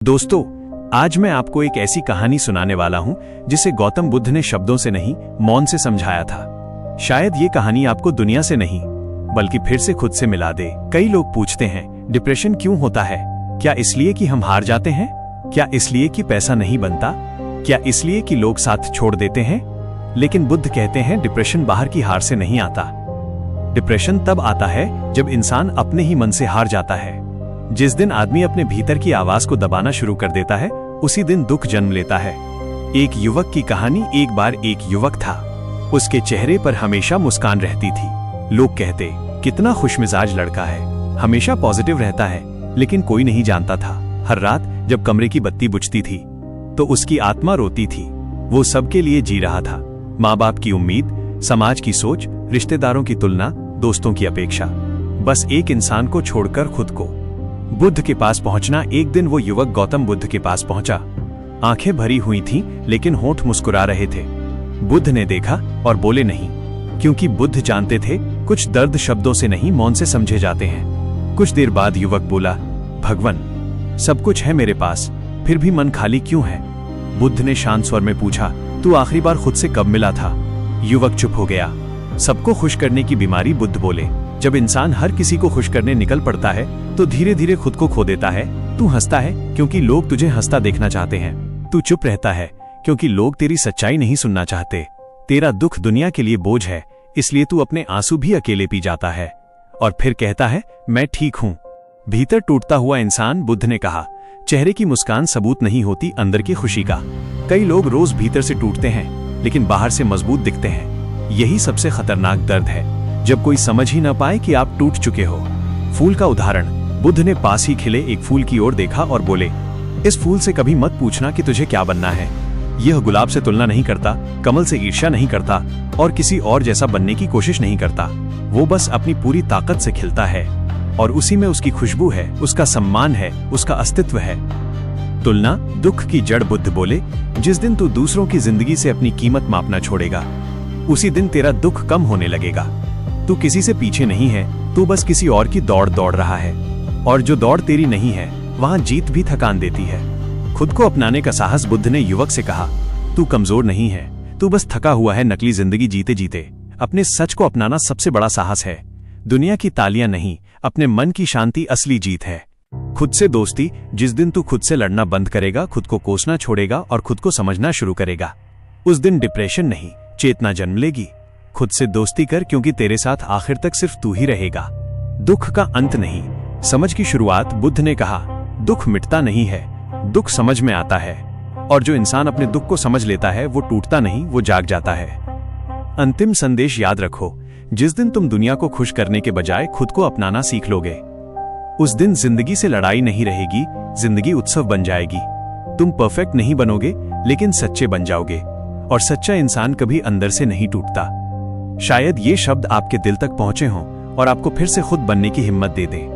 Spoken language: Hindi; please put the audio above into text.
दोस्तों, आज मैं आपको एक ऐसी कहानी सुनाने वाला हूं जिसे गौतम बुद्ध ने शब्दों से नहीं, मौन से समझाया था। शायद ये कहानी आपको दुनिया से नहीं, बल्कि फिर से खुद से मिला दे। कई लोग पूछते हैं, डिप्रेशन क्यों होता है? क्या इसलिए कि हम हार जाते हैं? क्या इसलिए कि पैसा नहीं बनता? क्या इसलिए कि लोग साथ छोड़ देते हैं? लेकिन बुद्ध कहते हैं, डिप्रेशन बाहर की हार से नहीं आता। डिप्रेशन तब आता है जब इंसान अपने ही मन से हार जाता है। जिस दिन आदमी अपने भीतर की आवाज को दबाना शुरू कर देता है, उसी दिन दुख जन्म लेता है। एक युवक की कहानी। एक बार एक युवक था। उसके चेहरे पर हमेशा मुस्कान रहती थी। लोग कहते, कितना खुशमिजाज लड़का है, हमेशा पॉजिटिव रहता है। लेकिन कोई नहीं जानता था, हर रात जब कमरे की बत्ती बुझती थी तो उसकी आत्मा रोती थी। वो सबके लिए जी रहा था। माँ बाप की उम्मीद, समाज की सोच, रिश्तेदारों की तुलना, दोस्तों की अपेक्षा, बस एक इंसान को छोड़कर खुद को। बुद्ध के पास पहुंचना। एक दिन वो युवक गौतम बुद्ध के पास पहुंचा। आंखें भरी हुई थीं, लेकिन होंठ मुस्कुरा रहे थे। बुद्ध ने देखा और बोले नहीं, क्योंकि बुद्ध जानते थे कुछ दर्द शब्दों से नहीं, मौन से समझे जाते हैं। कुछ देर बाद युवक बोला, भगवान, सब कुछ है मेरे पास, फिर भी मन खाली क्यों है? बुद्ध ने शांत स्वर में पूछा, तू आखिरी बार खुद से कब मिला था? युवक चुप हो गया। सबको खुश करने की बीमारी। बुद्ध बोले, जब इंसान हर किसी को खुश करने निकल पड़ता है तो धीरे धीरे खुद को खो देता है। तू हंसता है क्योंकि लोग तुझे हंसता देखना चाहते हैं। तू चुप रहता है क्योंकि लोग तेरी सच्चाई नहीं सुनना चाहते। तेरा दुख दुनिया के लिए बोझ है, इसलिए तू अपने आंसू भी अकेले पी जाता है और फिर कहता है, मैं ठीक हूं। भीतर टूटता हुआ इंसान। बुद्ध ने कहा, चेहरे की मुस्कान सबूत नहीं होती अंदर की खुशी का। कई लोग रोज भीतर से टूटते हैं, लेकिन बाहर से मजबूत दिखते हैं। यही सबसे खतरनाक दर्द है, जब कोई समझ ही न पाए कि आप टूट चुके हो। फूल का उदाहरण। बुद्ध ने पास ही खिले एक फूल की ओर देखा और बोले, इस फूल से कभी मत पूछना कि तुझे क्या बनना है। यह गुलाब से तुलना नहीं करता, कमल से ईर्ष्या नहीं करता और किसी और जैसा बनने की कोशिश नहीं करता। वो बस अपनी पूरी ताकत से खिलता है और उसी में उसकी खुशबू है, उसका सम्मान है, उसका अस्तित्व है। तुलना दुख की जड़। बुद्ध बोले, जिस दिन तू दूसरों की जिंदगी से अपनी कीमत मापना छोड़ेगा, उसी दिन तेरा दुख कम होने लगेगा। तू किसी से पीछे नहीं है, तू बस किसी और की दौड़ दौड़ रहा है, और जो दौड़ तेरी नहीं है वहां जीत भी थकान देती है। खुद को अपनाने का साहस। बुद्ध ने युवक से कहा, तू कमजोर नहीं है, तू बस थका हुआ है नकली जिंदगी जीते जीते। अपने सच को अपनाना सबसे बड़ा साहस है। दुनिया की तालियां नहीं, अपने मन की शांति असली जीत है। खुद से दोस्ती। जिस दिन तू खुद से लड़ना बंद करेगा, खुद को कोसना छोड़ेगा और खुद को समझना शुरू करेगा, उस दिन डिप्रेशन नहीं, चेतना जन्म लेगी। खुद से दोस्ती कर, क्योंकि तेरे साथ आखिर तक सिर्फ तू ही रहेगा। दुख का अंत नहीं, समझ की शुरुआत। बुद्ध ने कहा, दुख मिटता नहीं है, दुख समझ में आता है। और जो इंसान अपने दुख को समझ लेता है, वो टूटता नहीं, वो जाग जाता है। अंतिम संदेश याद रखो, जिस दिन तुम दुनिया को खुश करने के बजाय खुद को अपनाना सीख लोगे, उस दिन जिंदगी से लड़ाई नहीं रहेगी, जिंदगी उत्सव बन जाएगी। तुम परफेक्ट नहीं बनोगे, लेकिन सच्चे बन जाओगे, और सच्चा इंसान कभी अंदर से नहीं टूटता। शायद ये शब्द आपके दिल तक पहुंचे हों और आपको फिर से खुद बनने की हिम्मत दे दें।